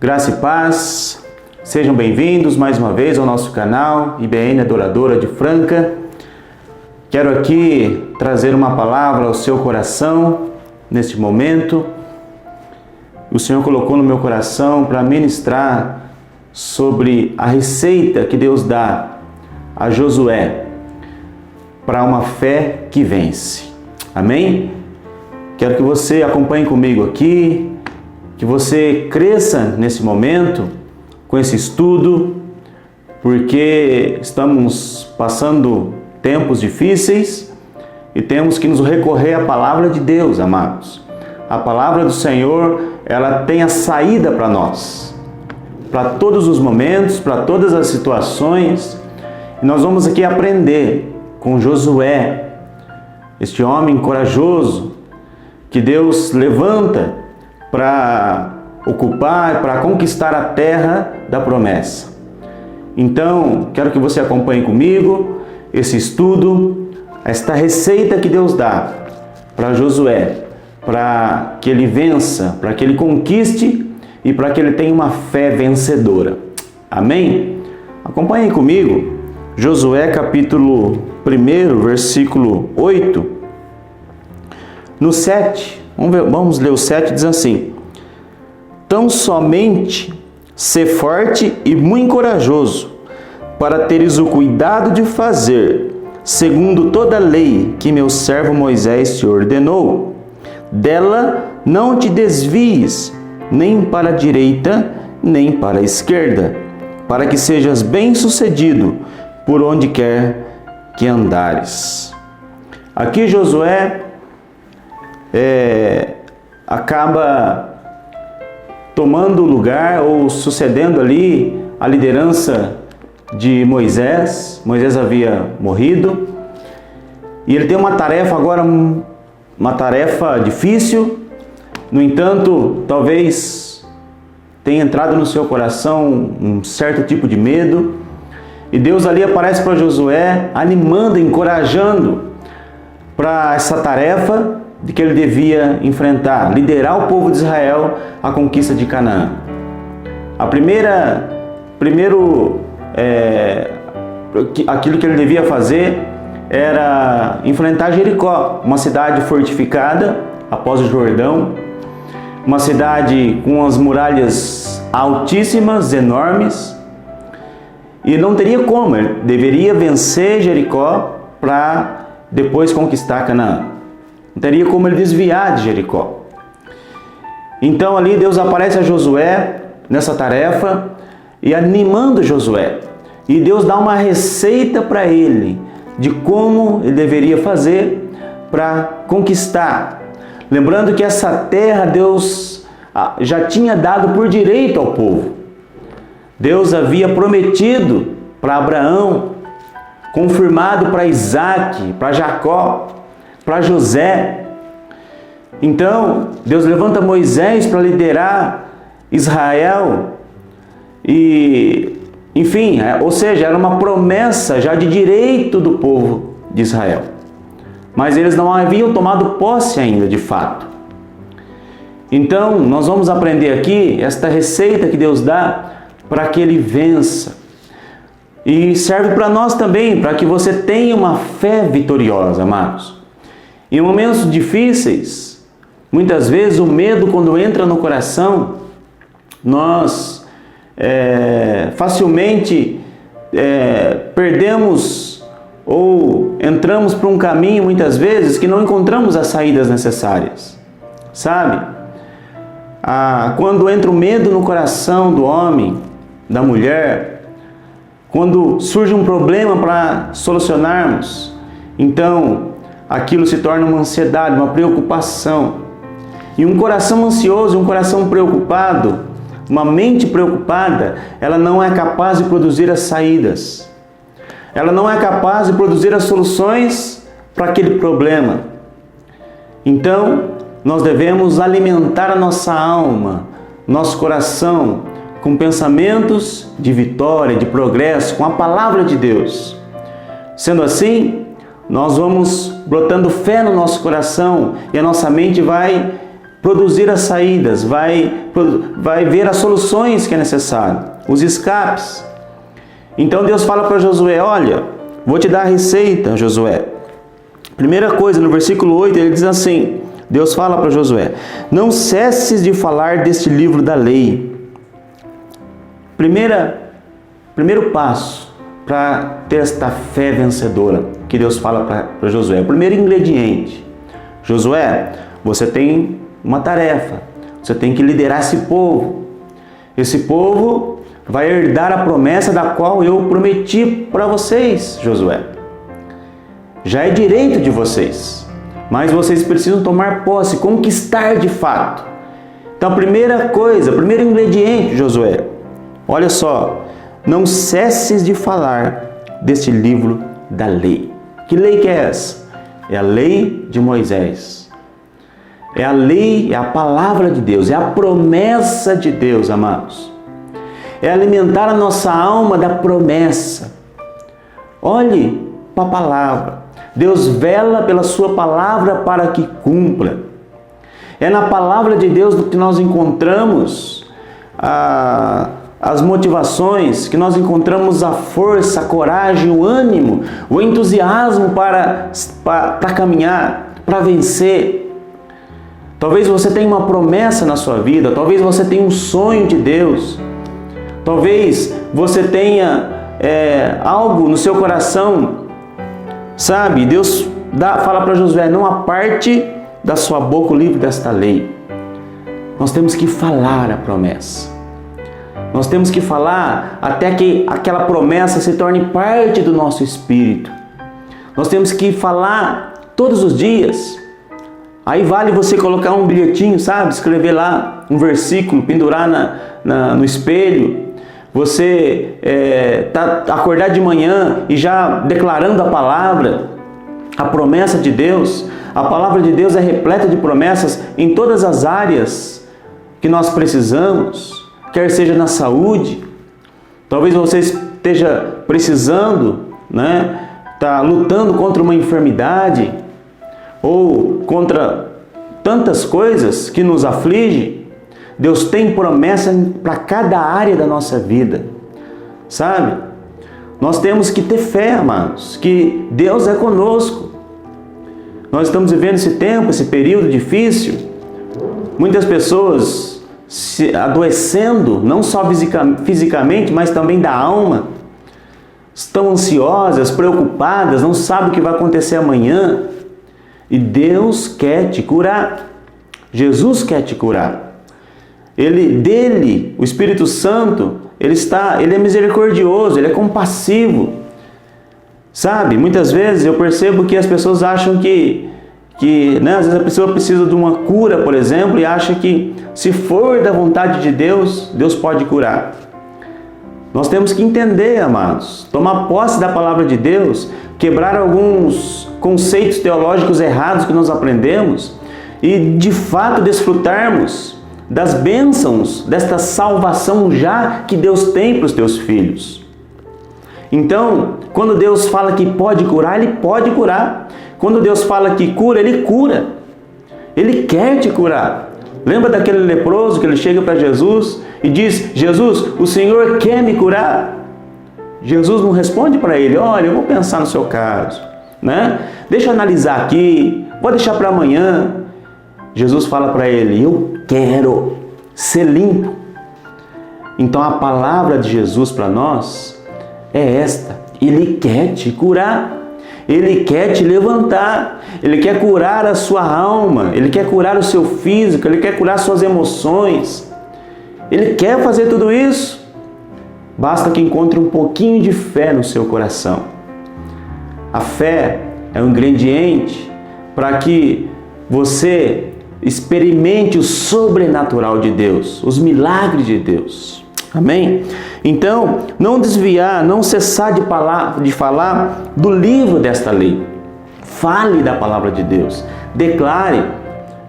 Graça e paz, sejam bem-vindos mais uma vez ao nosso canal IBN Adoradora de Franca. Quero aqui trazer uma palavra ao seu coração neste momento. O Senhor colocou no meu coração para ministrar sobre a receita que Deus dá a Josué para uma fé que vence. Amém? Quero que você acompanhe comigo aqui, que você cresça nesse momento com esse estudo, porque estamos passando tempos difíceis e temos que nos recorrer à palavra de Deus, amados. A palavra do Senhor, ela tem a saída para nós, para todos os momentos, para todas as situações. E nós vamos aqui aprender com Josué, este homem corajoso que Deus levanta para ocupar, para conquistar a terra da promessa. Então, quero que você acompanhe comigo esse estudo, esta receita que Deus dá para Josué, para que ele vença, para que ele conquiste e para que ele tenha uma fé vencedora. Amém? Acompanhe comigo Josué capítulo 1, versículo 8. No 7, vamos ler o 7, diz assim: Tão somente sê forte e muito corajoso, para teres o cuidado de fazer, segundo toda a lei que meu servo Moisés te ordenou. Dela não te desvies, nem para a direita, nem para a esquerda, para que sejas bem-sucedido por onde quer que andares. Aqui Josué acaba tomando lugar ou sucedendo ali a liderança de Moisés. Moisés havia morrido e ele tem uma tarefa agora, uma tarefa difícil. No entanto, talvez tenha entrado no seu coração um certo tipo de medo, e Deus ali aparece para Josué, animando, encorajando para essa tarefa de que ele devia enfrentar, liderar o povo de Israel à conquista de Canaã. Aquilo que ele devia fazer era enfrentar Jericó, uma cidade fortificada após o Jordão, uma cidade com as muralhas altíssimas, enormes, e não teria como, ele deveria vencer Jericó para depois conquistar Canaã. Não teria como ele desviar de Jericó. Então ali Deus aparece a Josué nessa tarefa e animando Josué. E Deus dá uma receita para ele de como ele deveria fazer para conquistar. Lembrando que essa terra Deus já tinha dado por direito ao povo. Deus havia prometido para Abraão, confirmado para Isaac, para Jacó, para José. Então, Deus levanta Moisés para liderar Israel e, enfim, ou seja, era uma promessa já de direito do povo de Israel. Mas eles não haviam tomado posse ainda, de fato. Então, nós vamos aprender aqui esta receita que Deus dá para que ele vença. E serve para nós também, para que você tenha uma fé vitoriosa, amados. Em momentos difíceis, muitas vezes o medo, quando entra no coração, nós facilmente perdemos ou entramos por um caminho, muitas vezes, que não encontramos as saídas necessárias. Sabe? Quando entra o medo no coração do homem, da mulher, quando surge um problema para solucionarmos, então aquilo se torna uma ansiedade, uma preocupação. E um coração ansioso, um coração preocupado, uma mente preocupada, ela não é capaz de produzir as saídas. Ela não é capaz de produzir as soluções para aquele problema. Então, nós devemos alimentar a nossa alma, nosso coração, com pensamentos de vitória, de progresso, com a palavra de Deus. Sendo assim, nós vamos brotando fé no nosso coração e a nossa mente vai produzir as saídas, vai vai ver as soluções que é necessário, os escapes. Então Deus fala para Josué: olha, vou te dar a receita, Josué. Primeira coisa, no versículo 8, ele diz assim, Deus fala para Josué: não cesses de falar deste livro da lei. Primeiro passo para ter esta fé vencedora que Deus fala para Josué. O primeiro ingrediente: Josué, você tem uma tarefa, você tem que liderar esse povo. Esse povo vai herdar a promessa da qual eu prometi para vocês, Josué. Já é direito de vocês, mas vocês precisam tomar posse, conquistar de fato. Então, a primeira coisa, primeiro ingrediente, Josué, olha só: não cesses de falar deste livro da lei. Que lei que é essa? É a lei de Moisés. É a lei, é a palavra de Deus, é a promessa de Deus, amados. É alimentar a nossa alma da promessa. Olhe para a palavra. Deus vela pela sua palavra para que cumpra. É na palavra de Deus que nós encontramos as motivações, que nós encontramos a força, a coragem, o ânimo, o entusiasmo para caminhar, para vencer. Talvez você tenha uma promessa na sua vida, talvez você tenha um sonho de Deus, talvez você tenha algo no seu coração, sabe? Deus fala para Josué: não aparte da sua boca o livro desta lei. Nós temos que falar a promessa. Nós temos que falar até que aquela promessa se torne parte do nosso espírito. Nós temos que falar todos os dias. Aí vale você colocar um bilhetinho, sabe? Escrever lá um versículo, pendurar no espelho. Você acordar de manhã e já declarando a palavra, a promessa de Deus. A palavra de Deus é repleta de promessas em todas as áreas que nós precisamos, quer seja na saúde. Talvez você esteja precisando, está lutando contra uma enfermidade ou contra tantas coisas que nos afligem. Deus tem promessa para cada área da nossa vida, sabe? Nós temos que ter fé, amados, que Deus é conosco. Nós estamos vivendo esse tempo, esse período difícil. Muitas pessoas se adoecendo, não só fisicamente, mas também da alma. Estão ansiosas, preocupadas, não sabem o que vai acontecer amanhã. E Deus quer te curar. Jesus quer te curar. O Espírito Santo, ele é misericordioso, ele é compassivo. Sabe, muitas vezes eu percebo que as pessoas acham que às vezes a pessoa precisa de uma cura, por exemplo, e acha que se for da vontade de Deus, Deus pode curar. Nós temos que entender, amados, tomar posse da palavra de Deus, quebrar alguns conceitos teológicos errados que nós aprendemos e de fato desfrutarmos das bênçãos, desta salvação já que Deus tem para os teus filhos. Então, quando Deus fala que pode curar, Ele pode curar. Quando Deus fala que cura, Ele cura. Ele quer te curar. Lembra daquele leproso que ele chega para Jesus e diz: Jesus, o Senhor quer me curar? Jesus não responde para ele: olha, eu vou pensar no seu caso, Deixa eu analisar aqui, vou deixar para amanhã. Jesus fala para ele: eu quero ser limpo. Então a palavra de Jesus para nós é esta: Ele quer te curar, Ele quer te levantar, Ele quer curar a sua alma, Ele quer curar o seu físico, Ele quer curar suas emoções, Ele quer fazer tudo isso. Basta que encontre um pouquinho de fé no seu coração. A fé é um ingrediente para que você experimente o sobrenatural de Deus, os milagres de Deus. Amém? Então, não desviar, não cessar de falar do livro desta lei. Fale da palavra de Deus. Declare.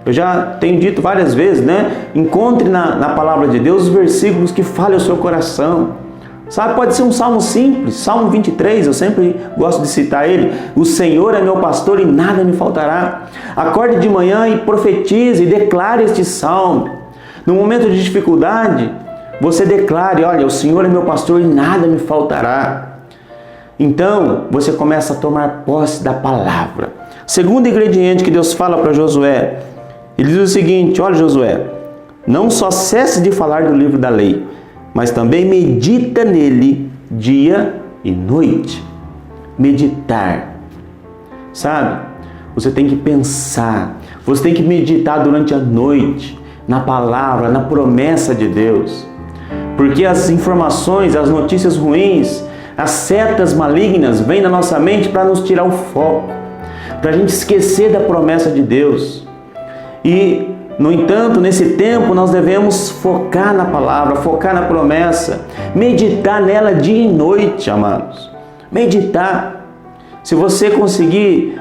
Eu já tenho dito várias vezes, Encontre na palavra de Deus os versículos que falem ao seu coração. Sabe, pode ser um salmo simples, Salmo 23, eu sempre gosto de citar ele. O Senhor é meu pastor e nada me faltará. Acorde de manhã e profetize e declare este salmo. No momento de dificuldade, você declare: olha, o Senhor é meu pastor e nada me faltará. Então, você começa a tomar posse da palavra. Segundo ingrediente que Deus fala para Josué, ele diz o seguinte: olha, Josué, não só cesse de falar do livro da lei, mas também medita nele dia e noite. Meditar. Sabe? Você tem que pensar, você tem que meditar durante a noite na palavra, na promessa de Deus. Porque as informações, as notícias ruins, as setas malignas vêm na nossa mente para nos tirar o foco, para a gente esquecer da promessa de Deus. E, no entanto, nesse tempo nós devemos focar na palavra, focar na promessa, meditar nela dia e noite, amados. Meditar. Se você conseguir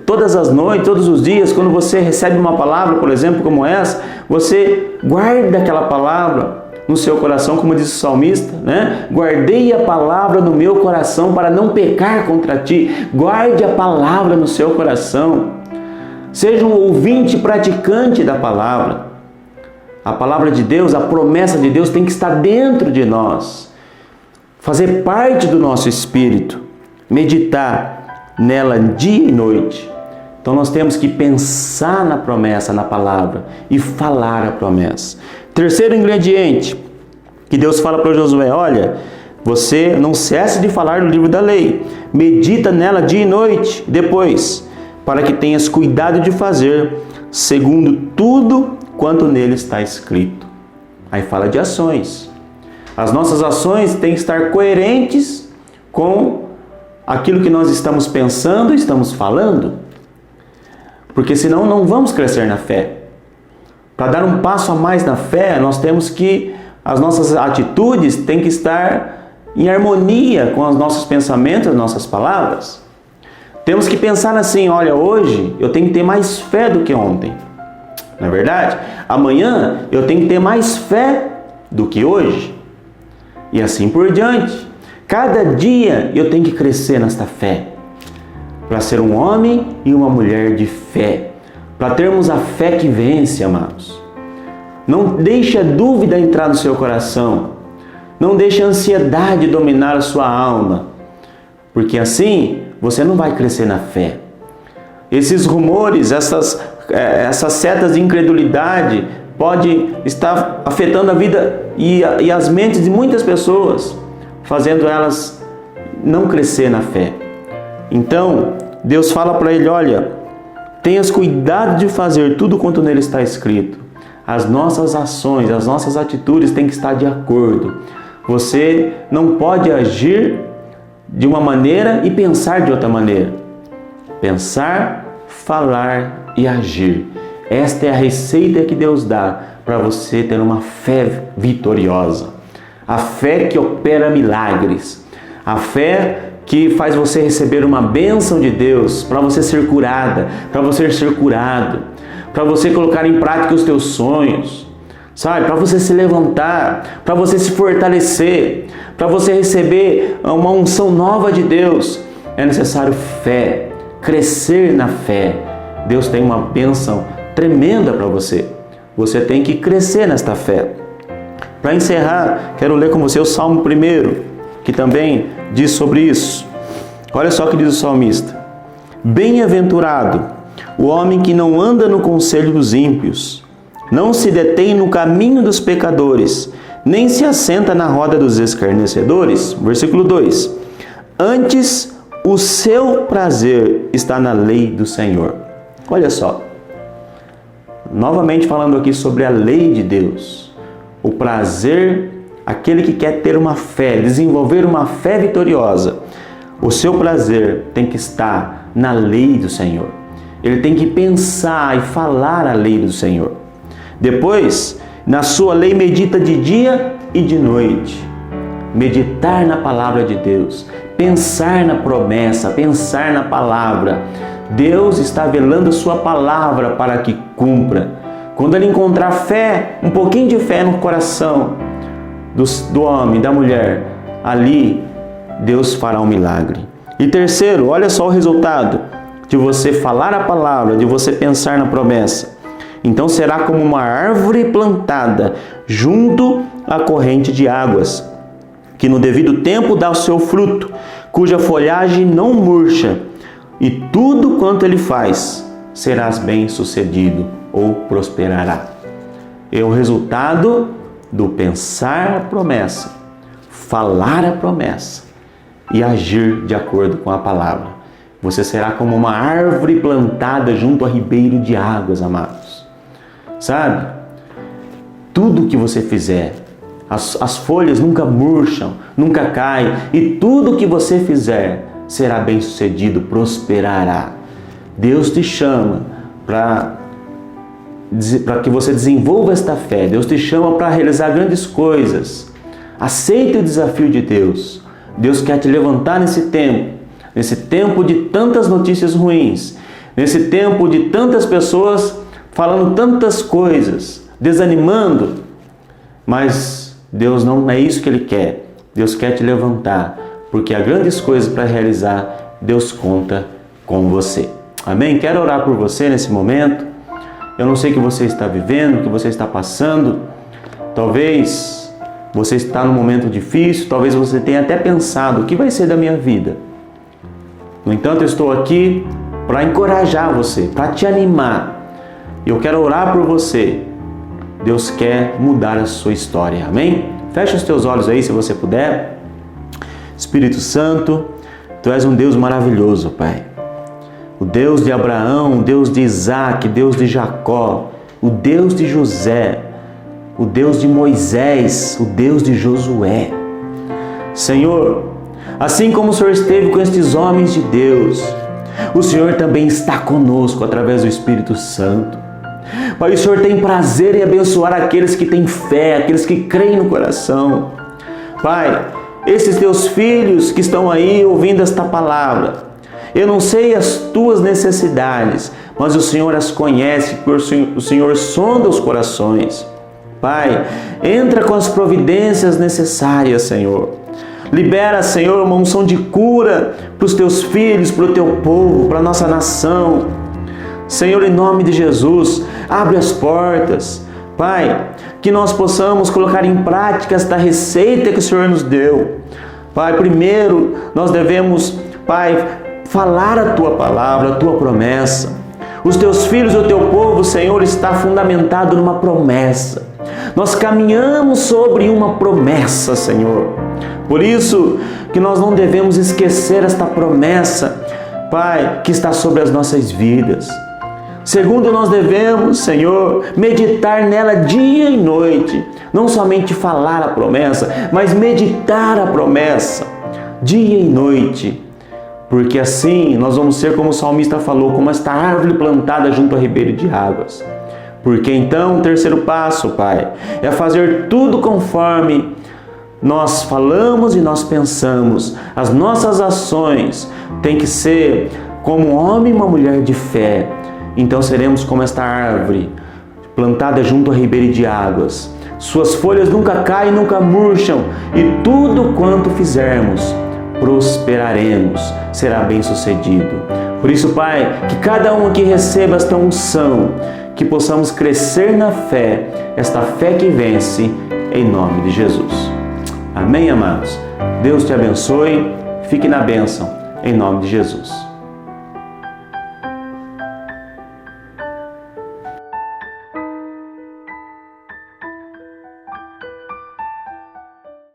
todas as noites, todos os dias, quando você recebe uma palavra, por exemplo, como essa, você guarda aquela palavra no seu coração, como diz o salmista, né? Guardei a palavra no meu coração para não pecar contra ti. Guarde a palavra no seu coração. Seja um ouvinte praticante da palavra. A palavra de Deus, a promessa de Deus tem que estar dentro de nós, fazer parte do nosso espírito, meditar nela dia e noite. Então nós temos que pensar na promessa, na palavra, e falar a promessa. Terceiro ingrediente que Deus fala para Josué: olha, você não cesse de falar do livro da lei, medita nela dia e noite. Depois, para que tenhas cuidado de fazer segundo tudo quanto nele está escrito. Aí fala de ações. As nossas ações têm que estar coerentes com aquilo que nós estamos pensando e estamos falando, porque senão não vamos crescer na fé. Para dar um passo a mais na fé, nós temos que, as nossas atitudes têm que estar em harmonia com os nossos pensamentos, as nossas palavras. Temos que pensar assim: olha, hoje eu tenho que ter mais fé do que ontem. Não é verdade? Amanhã eu tenho que ter mais fé do que hoje. E assim por diante. Cada dia eu tenho que crescer nesta fé, para ser um homem e uma mulher de fé, para termos a fé que vence, amados. Não deixe a dúvida entrar no seu coração, não deixe a ansiedade dominar a sua alma, porque assim você não vai crescer na fé. Esses rumores, essas setas de incredulidade pode estar afetando a vida e as mentes de muitas pessoas, fazendo elas não crescer na fé. Então, Deus fala para ele: olha, tenhas cuidado de fazer tudo quanto nele está escrito. As nossas ações, as nossas atitudes têm que estar de acordo. Você não pode agir de uma maneira e pensar de outra maneira. Pensar, falar e agir. Esta é a receita que Deus dá para você ter uma fé vitoriosa. A fé que opera milagres. A fé que faz você receber uma bênção de Deus para você ser curada, para você ser curado, para você colocar em prática os teus sonhos, sabe? Para você se levantar, para você se fortalecer, para você receber uma unção nova de Deus. É necessário fé, crescer na fé. Deus tem uma bênção tremenda para você. Você tem que crescer nesta fé. Para encerrar, quero ler com você o Salmo 1, que também diz sobre isso. Olha só o que diz o salmista: bem-aventurado o homem que não anda no conselho dos ímpios, não se detém no caminho dos pecadores, nem se assenta na roda dos escarnecedores. Versículo 2: antes o seu prazer está na lei do Senhor. Olha só, novamente falando aqui sobre a lei de Deus. O prazer, aquele que quer ter uma fé, desenvolver uma fé vitoriosa, o seu prazer tem que estar na lei do Senhor. Ele tem que pensar e falar a lei do Senhor. Depois, na sua lei medita de dia e de noite. Meditar na palavra de Deus, pensar na promessa, pensar na palavra. Deus está velando a sua palavra para que cumpra. Quando ele encontrar fé, um pouquinho de fé no coração do homem, da mulher, ali Deus fará um milagre. E terceiro, olha só o resultado de você falar a palavra, de você pensar na promessa. Então será como uma árvore plantada junto à corrente de águas, que no devido tempo dá o seu fruto, cuja folhagem não murcha, e tudo quanto ele faz serás bem-sucedido ou prosperará. É o resultado do pensar a promessa, falar a promessa e agir de acordo com a palavra. Você será como uma árvore plantada junto a ribeiro de águas, amados. Sabe? Tudo que você fizer, as folhas nunca murcham, nunca caem, e tudo que você fizer será bem-sucedido, prosperará. Deus te chama para que você desenvolva esta fé. Deus te chama para realizar grandes coisas. Aceite o desafio de Deus. Deus quer te levantar nesse tempo de tantas notícias ruins, nesse tempo de tantas pessoas falando tantas coisas, desanimando, mas Deus não é isso que Ele quer. Deus quer te levantar, porque há grandes coisas para realizar. Deus conta com você. Amém? Quero orar por você nesse momento. Eu não sei o que você está vivendo, o que você está passando. Talvez você está num momento difícil, talvez você tenha até pensado: o que vai ser da minha vida? No entanto, eu estou aqui para encorajar você, para te animar. Eu quero orar por você. Deus quer mudar a sua história. Amém? Feche os teus olhos aí, se você puder. Espírito Santo, Tu és um Deus maravilhoso, Pai. O Deus de Abraão, o Deus de Isaac, o Deus de Jacó, o Deus de José, o Deus de Moisés, o Deus de Josué. Senhor, assim como o Senhor esteve com estes homens de Deus, o Senhor também está conosco através do Espírito Santo. Pai, o Senhor tem prazer em abençoar aqueles que têm fé, aqueles que creem no coração. Pai, esses teus filhos que estão aí ouvindo esta palavra, eu não sei as tuas necessidades, mas o Senhor as conhece, porque o Senhor sonda os corações. Pai, entra com as providências necessárias, Senhor. Libera, Senhor, uma unção de cura para os teus filhos, para o teu povo, para a nossa nação. Senhor, em nome de Jesus, abre as portas. Pai, que nós possamos colocar em prática esta receita que o Senhor nos deu. Pai, primeiro nós devemos, Pai, falar a Tua palavra, a Tua promessa. Os Teus filhos, o Teu povo, Senhor, está fundamentado numa promessa. Nós caminhamos sobre uma promessa, Senhor. Por isso que nós não devemos esquecer esta promessa, Pai, que está sobre as nossas vidas. Segundo, nós devemos, Senhor, meditar nela dia e noite. Não somente falar a promessa, mas meditar a promessa dia e noite. Porque assim nós vamos ser, como o salmista falou, como esta árvore plantada junto a ribeiro de águas. Porque então o terceiro passo, Pai, é fazer tudo conforme nós falamos e nós pensamos. As nossas ações têm que ser como um homem e uma mulher de fé. Então seremos como esta árvore plantada junto a ribeiro de águas. Suas folhas nunca caem, nunca murcham, e tudo quanto fizermos prosperaremos, será bem sucedido. Por isso, Pai, que cada um aqui receba esta unção, que possamos crescer na fé, esta fé que vence, em nome de Jesus. Amém, amados? Deus te abençoe, fique na bênção, em nome de Jesus.